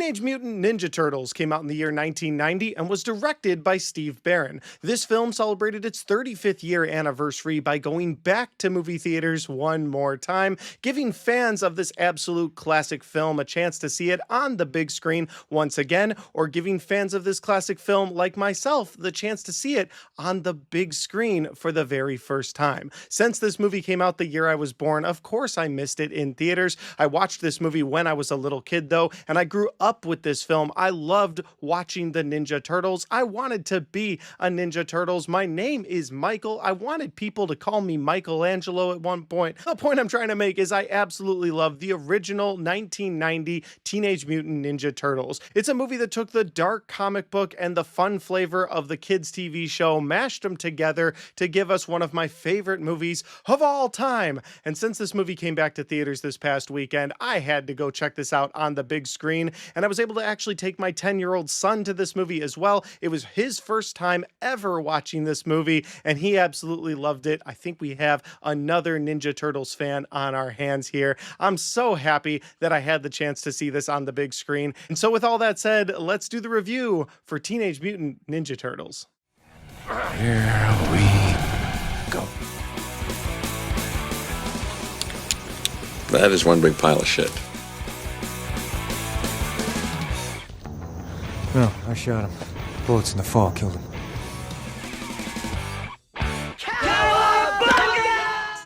Teenage Mutant Ninja Turtles came out in the year 1990 and was directed by Steve Barron. This film celebrated its 35th year anniversary by going back to movie theaters one more time, giving fans of this absolute classic film a chance to see it on the big screen once again, or giving fans of this classic film like myself the chance to see it on the big screen for the very first time. Since this movie came out the year I was born, of course I missed it in theaters. I watched this movie when I was a little kid though, and I grew up with this film. I loved watching the Ninja Turtles. I wanted to be a Ninja Turtles. My name is Michael. I wanted people to call me Michelangelo at one point. The point I'm trying to make is I absolutely love the original 1990 Teenage Mutant Ninja Turtles. It's a movie that took the dark comic book and the fun flavor of the kids' TV show, mashed them together to give us one of my favorite movies of all time. And since this movie came back to theaters this past weekend, I had to go check this out on the big screen, and I was able to actually take my 10-year-old son to this movie as well. It was his first time ever watching this movie, and he absolutely loved it. I think we have another Ninja Turtles fan on our hands here. I'm so happy that I had the chance to see this on the big screen. And so with all that said, let's do the review for Teenage Mutant Ninja Turtles. Here we go. That is one big pile of shit. No, I shot him. Bullets in the fall killed him.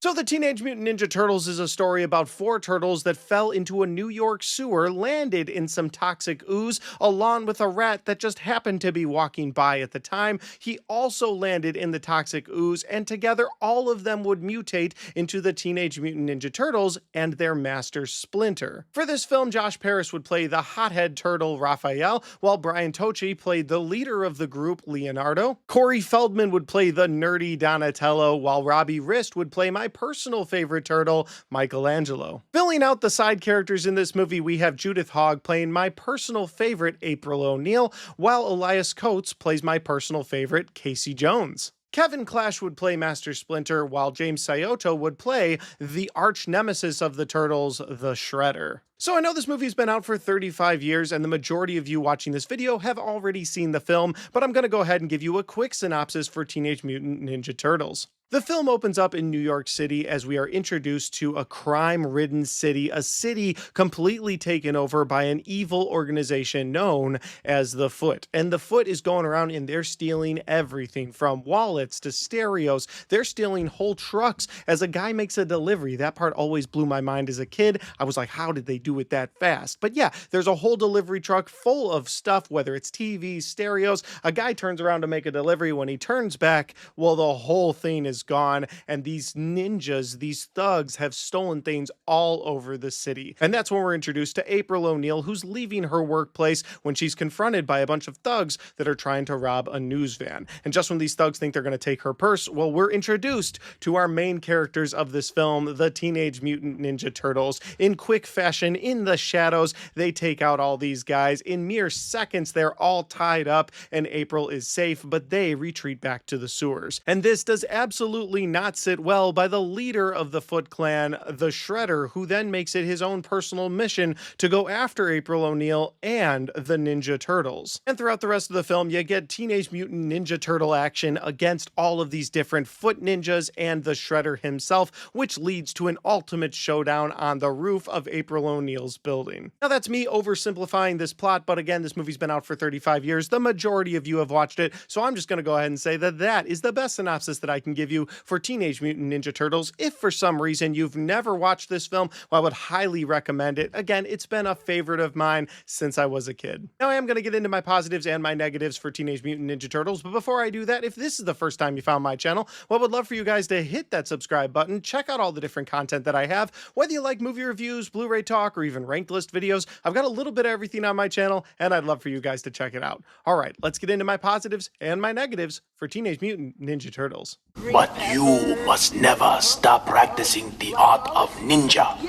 So the Teenage Mutant Ninja Turtles is a story about four turtles that fell into a New York sewer, landed in some toxic ooze, along with a rat that just happened to be walking by at the time. He also landed in the toxic ooze, and together all of them would mutate into the Teenage Mutant Ninja Turtles and their master Splinter. For this film, Josh Paris would play the hothead turtle Raphael, while Brian Tocci played the leader of the group, Leonardo. Corey Feldman would play the nerdy Donatello, while Robbie Rist would play my personal favorite turtle, Michelangelo. Filling out the side characters in this movie, we have Judith Hogg playing my personal favorite, April O'Neil, while Elias Coates plays my personal favorite, Casey Jones. Kevin Clash would play Master Splinter, while James Scioto would play the arch nemesis of the Turtles, the Shredder. So I know this movie's been out for 35 years, and the majority of you watching this video have already seen the film, but I'm going to go ahead and give you a quick synopsis for Teenage Mutant Ninja Turtles. The film opens up in New York City as we are introduced to a crime-ridden city, a city completely taken over by an evil organization known as the Foot. And the Foot is going around and they're stealing everything from wallets to stereos. They're stealing whole trucks as a guy makes a delivery. That part always blew my mind as a kid. I was like, how did they do it that fast? But yeah, there's a whole delivery truck full of stuff, whether it's TVs, stereos. A guy turns around to make a delivery. When he turns back, well, the whole thing is gone, and these ninjas, these thugs, have stolen things all over the city. And that's when we're introduced to April O'Neil, who's leaving her workplace when she's confronted by a bunch of thugs that are trying to rob a news van. And just when these thugs think they're going to take her purse, well, we're introduced to our main characters of this film, the Teenage Mutant Ninja Turtles. In quick fashion, in the shadows, they take out all these guys. In mere seconds, they're all tied up, and April is safe, but they retreat back to the sewers. And this does absolutely not sit well by the leader of the Foot Clan, the Shredder, who then makes it his own personal mission to go after April O'Neil and the Ninja Turtles. And throughout the rest of the film, you get Teenage Mutant Ninja Turtle action against all of these different Foot ninjas and the Shredder himself, which leads to an ultimate showdown on the roof of April O'Neil's building. Now that's me oversimplifying this plot, but again, this movie's been out for 35 years. The majority of you have watched it, so I'm just going to go ahead and say that that is the best synopsis that I can give you for Teenage Mutant Ninja Turtles. If for some reason you've never watched this film, well, I would highly recommend it. Again, it's been a favorite of mine since I was a kid. Now I am going to get into my positives and my negatives for Teenage Mutant Ninja Turtles, but before I do that, if this is the first time you found my channel, well, I would love for you guys to hit that subscribe button, check out all the different content that I have, whether you like movie reviews, Blu-ray talk, or even ranked list videos. I've got a little bit of everything on my channel, and I'd love for you guys to check it out. All right, let's get into my positives and my negatives for Teenage Mutant Ninja Turtles. But you must never stop practicing the art of ninja,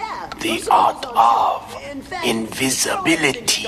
the art of invisibility.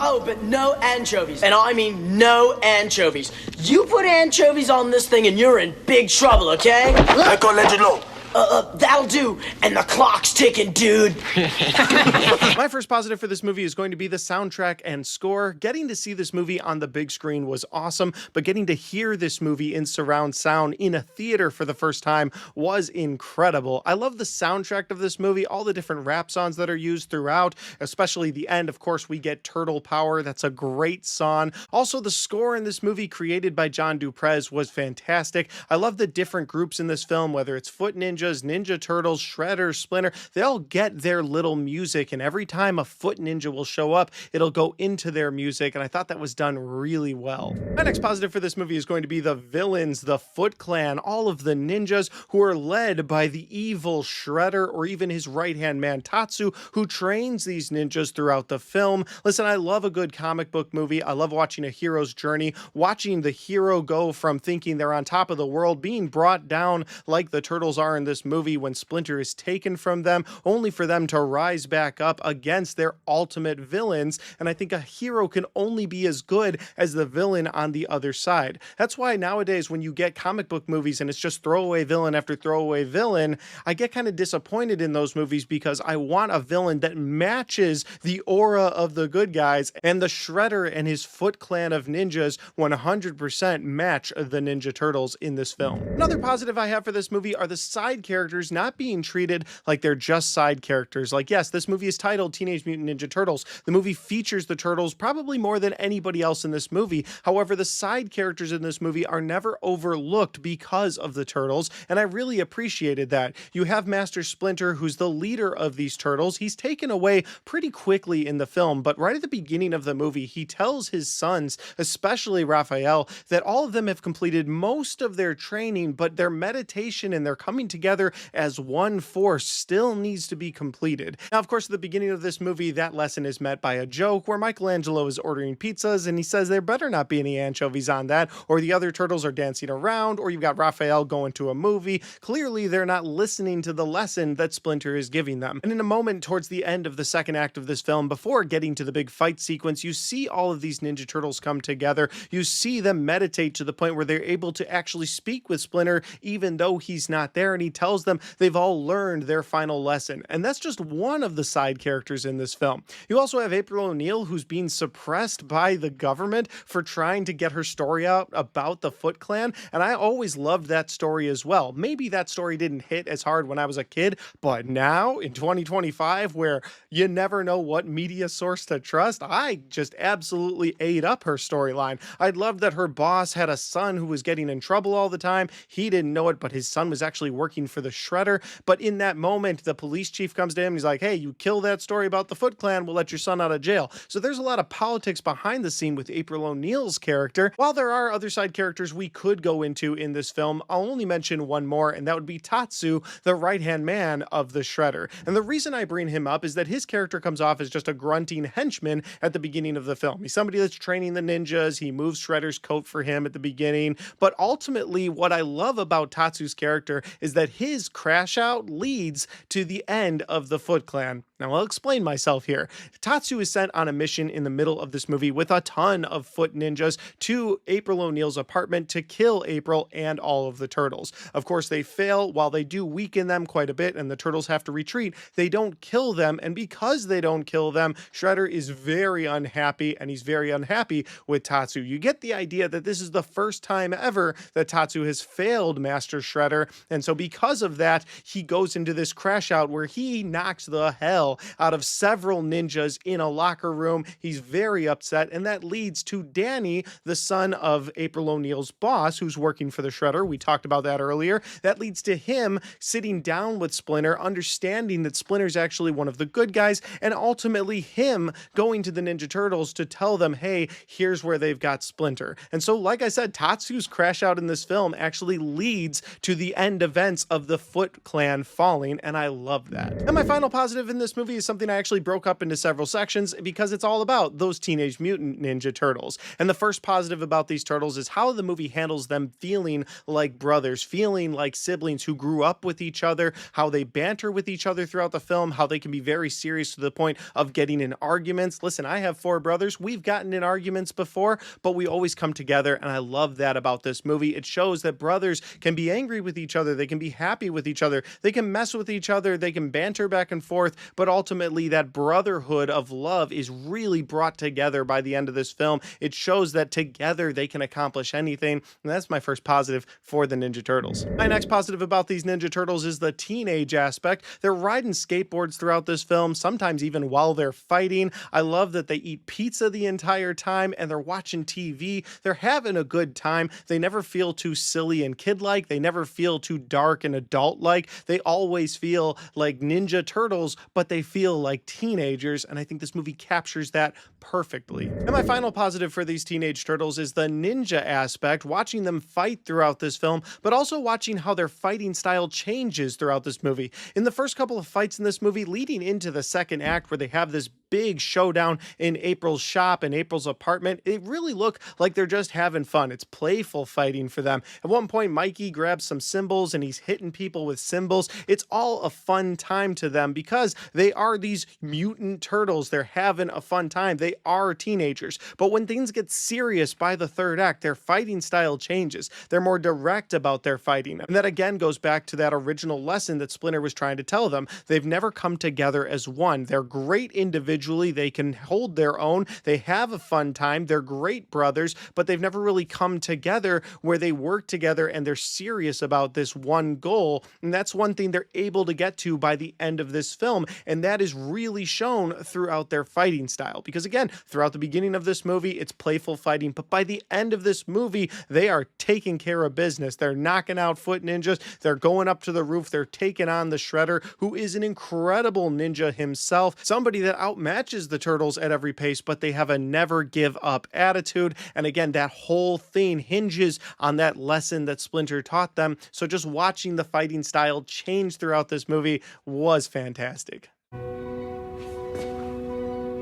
Oh, but no anchovies. And I mean no anchovies. You put anchovies on this thing and you're in big trouble, okay? Michelangelo, That'll do. And the clock's ticking, dude. My first positive for this movie is going to be the soundtrack and score. Getting to see this movie on the big screen was awesome, but getting to hear this movie in surround sound in a theater for the first time was incredible. I love the soundtrack of this movie, all the different rap songs that are used throughout, especially the end. Of course, we get Turtle Power. That's a great song. Also, the score in this movie created by John Duprez was fantastic. I love the different groups in this film, whether it's Foot Ninjas, Ninja Turtles, Shredder, Splinter. They all get their little music, and every time a Foot Ninja will show up, it'll go into their music, and I thought that was done really well. My next positive for this movie is going to be the villains, the Foot Clan, all of the ninjas who are led by the evil Shredder, or even his right-hand man Tatsu, who trains these ninjas throughout the film. Listen, I love a good comic book movie. I love watching a hero's journey, watching the hero go from thinking they're on top of the world, being brought down like the Turtles are in this movie when Splinter is taken from them, only for them to rise back up against their ultimate villains. And I think a hero can only be as good as the villain on the other side. That's why nowadays when you get comic book movies and it's just throwaway villain after throwaway villain, I get kind of disappointed in those movies because I want a villain that matches the aura of the good guys, and the Shredder and his Foot Clan of ninjas 100% match the Ninja Turtles in this film. Another positive I have for this movie are the side characters not being treated like they're just side characters. Like, yes, this movie is titled Teenage Mutant Ninja Turtles. The movie features the Turtles probably more than anybody else in this movie. However, the side characters in this movie are never overlooked because of the Turtles, and I really appreciated that. You have Master Splinter, who's the leader of these Turtles. He's taken away pretty quickly in the film, but right at the beginning of the movie, he tells his sons, especially Raphael, that all of them have completed most of their training, but their meditation and their coming together as one force still needs to be completed. Now, of course, at the beginning of this movie, that lesson is met by a joke where Michelangelo is ordering pizzas and he says there better not be any anchovies on that, or the other turtles are dancing around, or you've got Raphael going to a movie. Clearly, they're not listening to the lesson that Splinter is giving them. And in a moment towards the end of the second act of this film, before getting to the big fight sequence, you see all of these Ninja Turtles come together. You see them meditate to the point where they're able to actually speak with Splinter even though he's not there, and he tells them they've all learned their final lesson. And that's just one of the side characters in this film. You also have April O'Neil, who's being suppressed by the government for trying to get her story out about the Foot Clan, and I always loved that story as well. Maybe that story didn't hit as hard when I was a kid, but now in 2025, where you never know what media source to trust, I just absolutely ate up her storyline. I loved that her boss had a son who was getting in trouble all the time. He didn't know it, but his son was actually working for the Shredder. But in that moment, the police chief comes to him and he's like, hey, you kill that story about the Foot Clan, we'll let your son out of jail. So there's a lot of politics behind the scene with April O'Neil's character. While there are other side characters we could go into in this film, I'll only mention one more, and that would be Tatsu, the right-hand man of the Shredder. And the reason I bring him up is that his character comes off as just a grunting henchman at the beginning of the film. He's somebody that's training the ninjas. He moves Shredder's coat for him at the beginning. But ultimately, what I love about Tatsu's character is that his crash out leads to the end of the Foot Clan. Now, I'll explain myself here. Tatsu is sent on a mission in the middle of this movie with a ton of foot ninjas to April O'Neil's apartment to kill April and all of the turtles. Of course, they fail. While they do weaken them quite a bit and the turtles have to retreat, they don't kill them. And because they don't kill them, Shredder is very unhappy, and he's very unhappy with Tatsu. You get the idea that this is the first time ever that Tatsu has failed Master Shredder. And so because of that, he goes into this crash out where he knocks the hell out of several ninjas in a locker room. He's very upset, and that leads to Danny, the son of April O'Neil's boss, who's working for the Shredder. We talked about that earlier. That leads to him sitting down with Splinter, understanding that Splinter's actually one of the good guys, and ultimately him going to the Ninja Turtles to tell them, hey, here's where they've got Splinter. And so, like I said, Tatsu's crash out in this film actually leads to the end events of the Foot Clan falling, and I love that. And my final positive in this movie is something I actually broke up into several sections because it's all about those Teenage Mutant Ninja Turtles. And the first positive about these turtles is how the movie handles them feeling like brothers, feeling like siblings who grew up with each other, how they banter with each other throughout the film, how they can be very serious to the point of getting in arguments. Listen, I have 4 brothers. We've gotten in arguments before, but we always come together, and I love that about this movie. It shows that brothers can be angry with each other. They can be happy with each other. They can mess with each other, they can banter back and forth, but ultimately that brotherhood of love is really brought together by the end of this film. It shows that together they can accomplish anything, and that's my first positive for the Ninja Turtles. My next positive about these Ninja Turtles is the teenage aspect. They're riding skateboards throughout this film, sometimes even while they're fighting. I love that they eat pizza the entire time and they're watching TV. They're having a good time. They never feel too silly and kid-like. They never feel too dark and adult-like. They always feel like Ninja Turtles, but they feel like teenagers, and I think this movie captures that perfectly. And my final positive for these teenage turtles is the ninja aspect, watching them fight throughout this film, but also watching how their fighting style changes throughout this movie. In the first couple of fights in this movie, leading into the second act where they have this big showdown in April's shop and April's apartment, it really looked like they're just having fun. It's playful fighting for them. At one point, Mikey grabs some cymbals and he's hitting people with cymbals. It's all a fun time to them because they are these mutant turtles. They're having a fun time. They are teenagers. But when things get serious by the third act, their fighting style changes. They're more direct about their fighting. And that again goes back to that original lesson that Splinter was trying to tell them. They've never come together as one. They're great individuals. They can hold their own. They have a fun time. They're great brothers, but they've never really come together where they work together and they're serious about this one goal. And that's one thing they're able to get to by the end of this film. And that is really shown throughout their fighting style. Because again, throughout the beginning of this movie, it's playful fighting, but by the end of this movie, they are taking care of business. They're knocking out foot ninjas. They're going up to the roof. They're taking on the Shredder, who is an incredible ninja himself. Somebody that outmatches the turtles at every pace, but they have a never give up attitude. And again, that whole thing hinges on that lesson that Splinter taught them. So just watching the fighting style change throughout this movie was fantastic.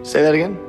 Say that again?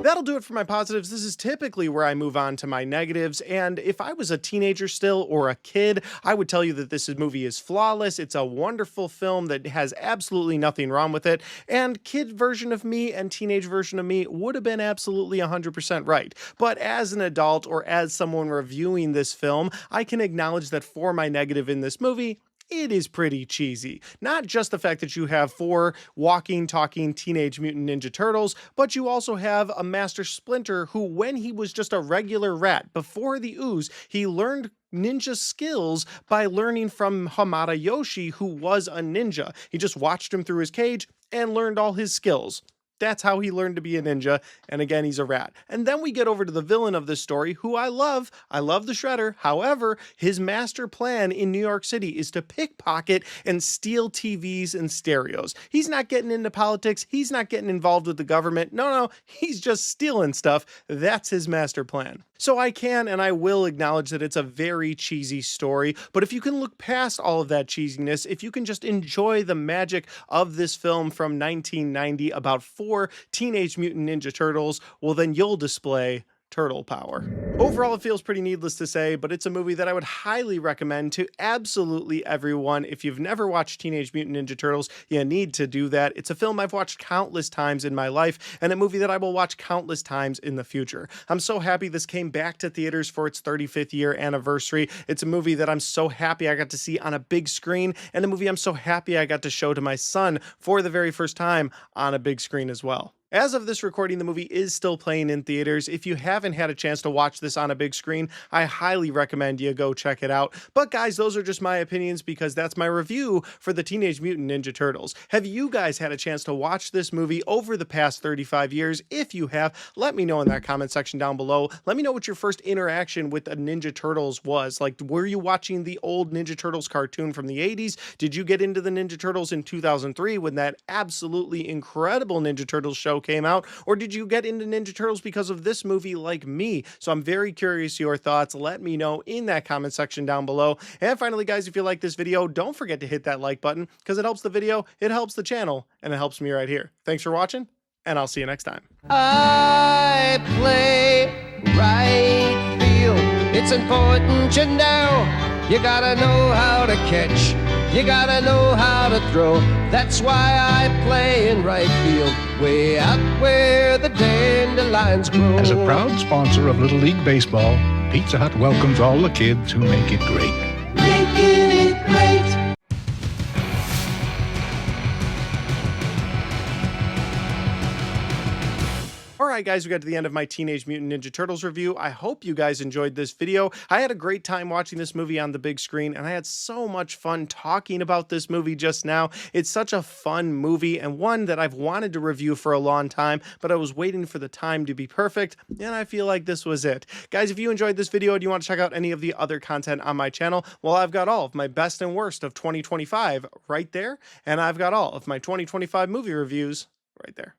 That'll do it for my positives. This is typically where I move on to my negatives, and if I was a teenager still or a kid, I would tell you that this movie is flawless. It's a wonderful film that has absolutely nothing wrong with it, and kid version of me and teenage version of me would have been absolutely 100% right. But as an adult or as someone reviewing this film, I can acknowledge that for my negative in this movie, it is pretty cheesy. Not just the fact that you have 4 walking, talking Teenage Mutant Ninja Turtles, but you also have a Master Splinter who, when he was just a regular rat before the ooze, he learned ninja skills by learning from Hamada Yoshi, who was a ninja. He just watched him through his cage and learned all his skills. That's how he learned to be a ninja, and again, he's a rat. And then we get over to the villain of this story, who I love. I love the Shredder. However, his master plan in New York City is to pickpocket and steal TVs and stereos. He's not getting into politics. He's not getting involved with the government. No, he's just stealing stuff. That's his master plan. So I can and I will acknowledge that it's a very cheesy story, but if you can look past all of that cheesiness, if you can just enjoy the magic of this film from 1990 about 4 Teenage Mutant Ninja Turtles, well then you'll display turtle power. Overall, it feels pretty needless to say, but it's a movie that I would highly recommend to absolutely everyone. If you've never watched Teenage Mutant Ninja Turtles, you need to do that. It's a film I've watched countless times in my life, and a movie that I will watch countless times in the future. I'm so happy this came back to theaters for its 35th year anniversary. It's a movie that I'm so happy I got to see on a big screen, and a movie I'm so happy I got to show to my son for the very first time on a big screen as well. As of this recording, the movie is still playing in theaters. If you haven't had a chance to watch this on a big screen, I highly recommend you go check it out. But guys, those are just my opinions because that's my review for the Teenage Mutant Ninja Turtles. Have you guys had a chance to watch this movie over the past 35 years? If you have, let me know in that comment section down below. Let me know what your first interaction with the Ninja Turtles was. Like, were you watching the old Ninja Turtles cartoon from the 80s? Did you get into the Ninja Turtles in 2003 when that absolutely incredible Ninja Turtles show came out, or did you get into Ninja Turtles because of this movie like me? So I'm very curious your thoughts. Let me know in that comment section down below. And finally, guys, if you like this video, don't forget to hit that like button because it helps the video, it helps the channel, and it helps me right here. Thanks for watching, and I'll see you next time. I play right field. It's important you know. You gotta know how to catch. You gotta know how to throw. That's why I play in right field, way out where the dandelions grow. As a proud sponsor of Little League Baseball, Pizza Hut welcomes all the kids who make it great. making it great. Alright guys, we got to the end of my Teenage Mutant Ninja Turtles review. I hope you guys enjoyed this video. I had a great time watching this movie on the big screen, and I had so much fun talking about this movie just now. It's such a fun movie, and one that I've wanted to review for a long time, but I was waiting for the time to be perfect, and I feel like this was it. Guys, if you enjoyed this video and you want to check out any of the other content on my channel, well, I've got all of my best and worst of 2025 right there, and I've got all of my 2025 movie reviews right there.